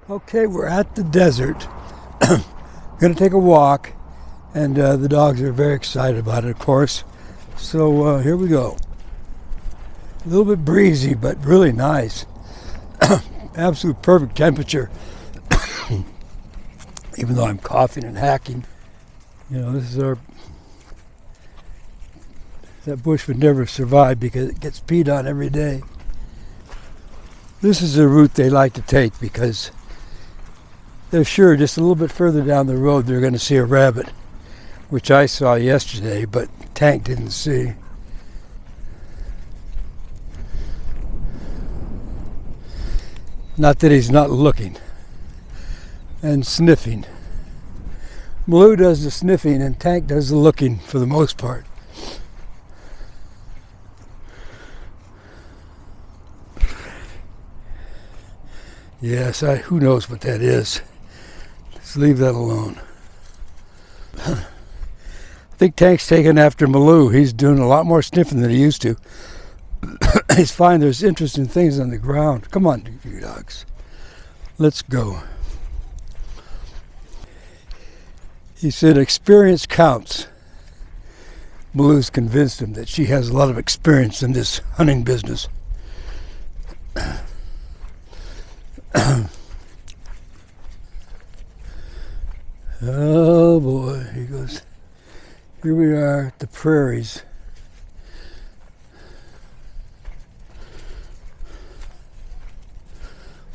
Okay, we're at the desert. Gonna take a walk, and the dogs are very excited about it, of course. So here we go. A little bit breezy, but really nice. Absolute perfect temperature. Even though I'm coughing and hacking. You know, this is that bush would never survive because it gets peed on every day. This is a route they like to take because they're sure just a little bit further down the road they're going to see a rabbit, which I saw yesterday, but Tank didn't see. Not that he's not looking and sniffing. Malou does the sniffing and Tank does the looking for the most part. Yes, who knows what that is. Let's leave that alone. I think Tank's taking after Malou. He's doing a lot more sniffing than he used to. He's finding there's interesting things on the ground. Come on, you dogs. Let's go. He said experience counts. Malou's convinced him that she has a lot of experience in this hunting business. Oh boy, he goes. Here we are at the prairies.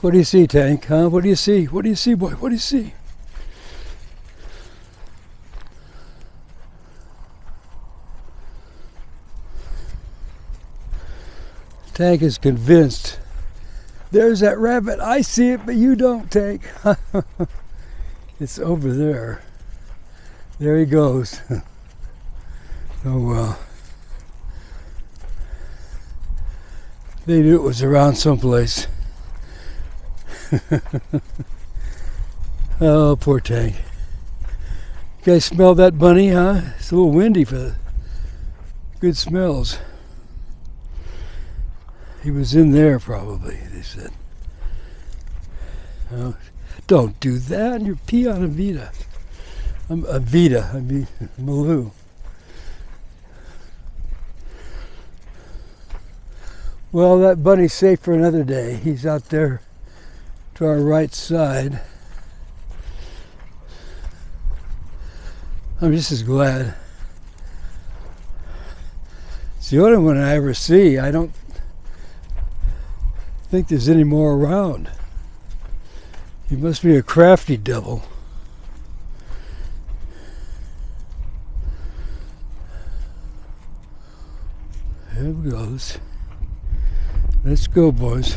What do you see, Tank? Huh? What do you see? What do you see, boy? What do you see? Tank is convinced. There's that rabbit. I see it, but you don't, Tank. It's over there. There he goes. Oh well. They knew it was around someplace. Oh, poor Tank. You guys smell that bunny, huh? It's a little windy for the good smells. He was in there probably, they said. Oh, don't do that. You're pee on Avita. I mean Malou. Well, that bunny's safe for another day. He's out there to our right side. I'm just as glad. It's the only one I ever see. I don't think there's any more around. He must be a crafty devil. Here we go. Let's go, boys.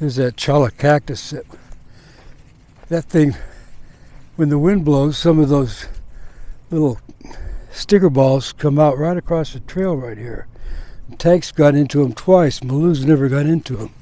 There's that chala cactus. That thing, when the wind blows, some of those little sticker balls come out right across the trail right here. Tank's got into them twice. Malou's never got into them.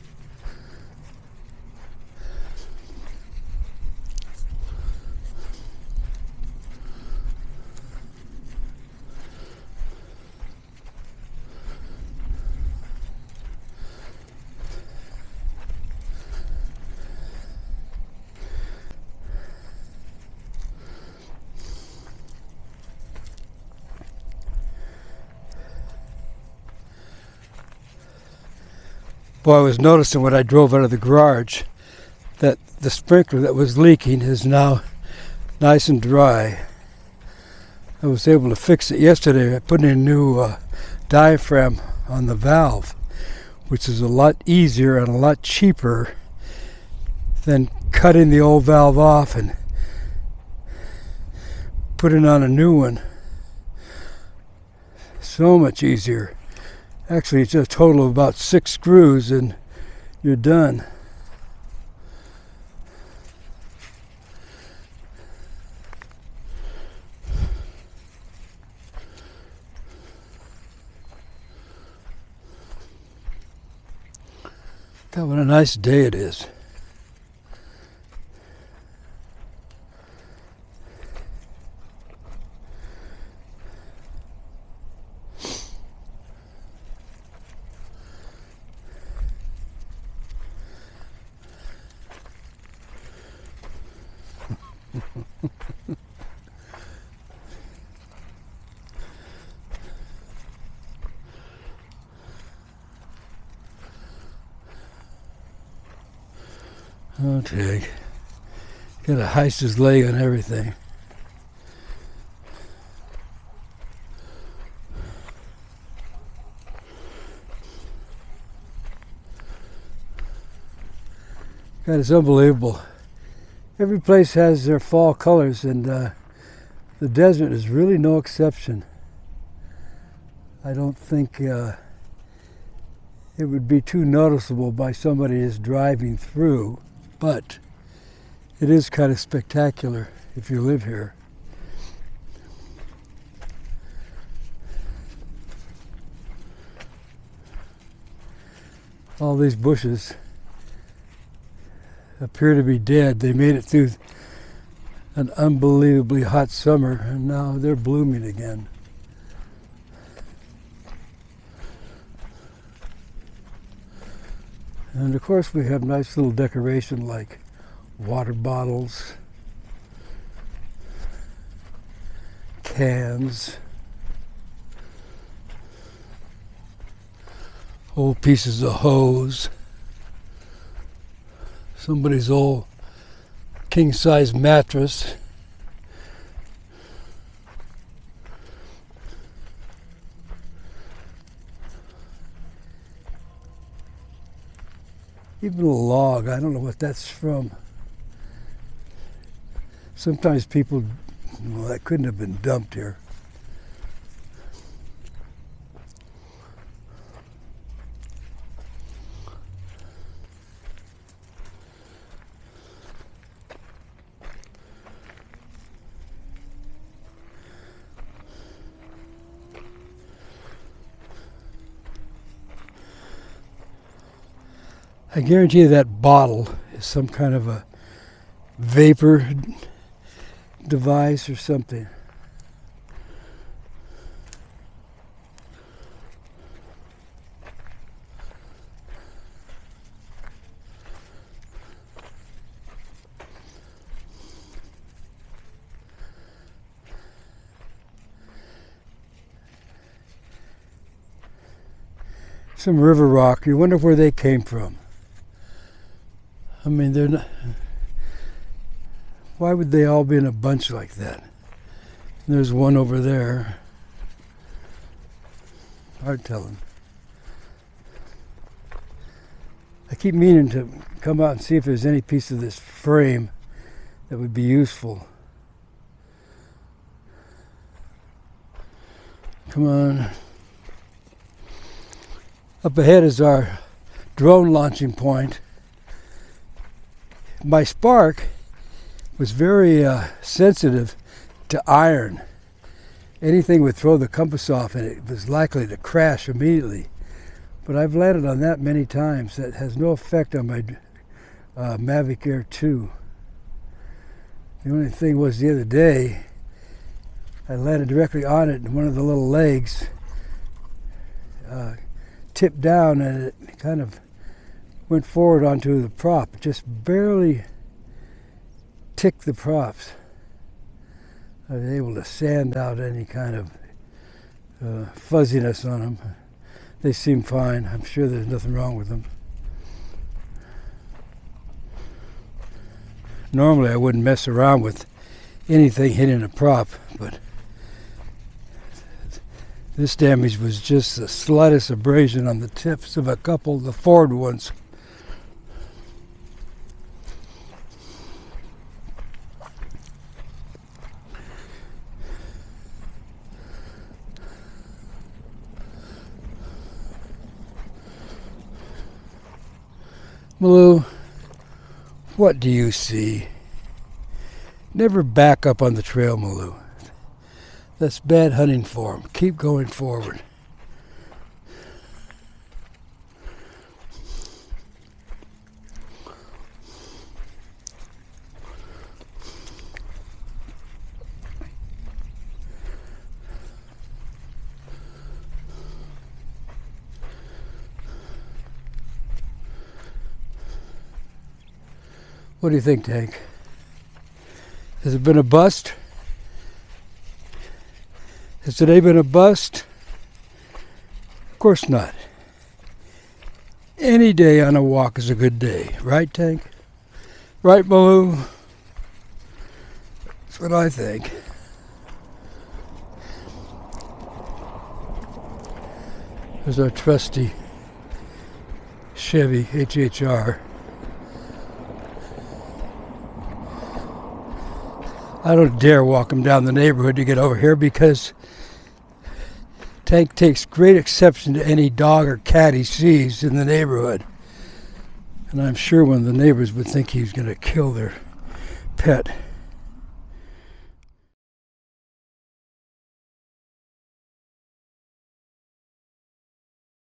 Boy, I was noticing when I drove out of the garage that the sprinkler that was leaking is now nice and dry. I was able to fix it yesterday. I put in a new diaphragm on the valve, which is a lot easier and a lot cheaper than cutting the old valve off and putting on a new one. So much easier. Actually, it's a total of about 6 screws and you're done. God, what a nice day it is. Okay. Gotta heist his leg on everything. God, it's unbelievable. Every place has their fall colors, and the desert is really no exception. I don't think it would be too noticeable by somebody who's driving through, but it is kind of spectacular if you live here. All these bushes appear to be dead. They made it through an unbelievably hot summer, and now they're blooming again. And of course we have nice little decoration like water bottles, cans, old pieces of hose, somebody's old king-size mattress. Even a log, I don't know what that's from. Sometimes people, well, that couldn't have been dumped here. I guarantee you that bottle is some kind of a vapor device or something. Some river rock, you wonder where they came from. I mean, they're not. Why would they all be in a bunch like that? There's one over there. Hard telling. I keep meaning to come out and see if there's any piece of this frame that would be useful. Come on. Up ahead is our drone launching point. My spark was very sensitive to iron. Anything would throw the compass off and it was likely to crash immediately. But I've landed on that many times. That has no effect on my Mavic Air 2. The only thing was the other day, I landed directly on it and one of the little legs tipped down and it kind of went forward onto the prop. It just barely ticked the props. I was able to sand out any kind of fuzziness on them. They seem fine. I'm sure there's nothing wrong with them. Normally I wouldn't mess around with anything hitting a prop, but this damage was just the slightest abrasion on the tips of a couple of the forward ones. Malou, what do you see? Never back up on the trail, Malou. That's bad hunting form. Keep going forward. What do you think, Tank? Has it been a bust? Has today been a bust? Of course not. Any day on a walk is a good day. Right, Tank? Right, Baloo? That's what I think. There's our trusty Chevy HHR. I don't dare walk him down the neighborhood to get over here because Tank takes great exception to any dog or cat he sees in the neighborhood. And I'm sure one of the neighbors would think he's going to kill their pet.